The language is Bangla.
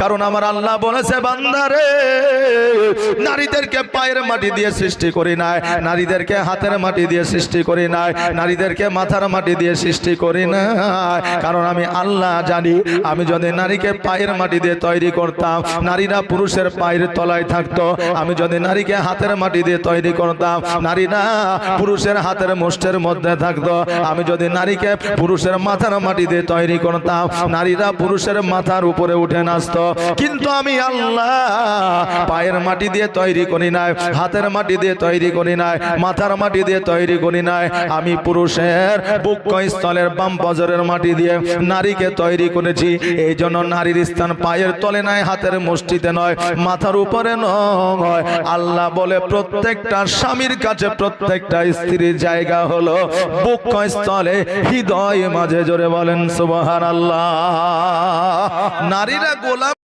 কারণ আমার আল্লাহ বলেছে বান্দারে নারীদেরকে পায়ের মাটি দিয়ে সৃষ্টি করি নাই, নারীদেরকে হাতের মাটি দিয়ে সৃষ্টি করি নাই, নারীদেরকে মাথার মাটি দিয়ে সৃষ্টি করি না। কারণ আমি আল্লাহ জানি আমি যদি নারীকে পায়ের মাটি দিয়ে তৈরি করতাম নারীরা পুরুষের পায়ের তলায় থাকতো, আমি যদি নারীকে হাতের মাটি দিয়ে তৈরি করতাম নারীরা পুরুষের হাতের মুষ্টের মধ্যে থাকতো, আমি যদি নারীকে পুরুষের মাথার মাটি দিয়ে তৈরি করতাম নারীরা পুরুষের মাথার উপরে উঠে নাচতো। কিন্তু আমি আল্লাহ পায়ের মাটি দিয়ে তৈরি করি নাই, হাতের মাটি দিয়ে তৈরি করি নাই, মাথার মাটি দিয়ে তৈরি করি নাই, আমি পুরুষের বুকস্থলের বাম পাজরের মাটি দিয়ে নারীকে তৈরি করেছি। এই জন্য নারীর স্থান পায়ের তলে নয়, হাতের মুষ্টিতে নয়, মাথার উপরে নয়। আল্লাহ বলে প্রত্যেকটা স্বামীর কাছে প্রত্যেকটা স্ত্রীর জায়গা হলো বুকস্থলে, হৃদয় মাঝে। জোরে বলেন সুবহানাল্লাহ। নারীরা গোলাম।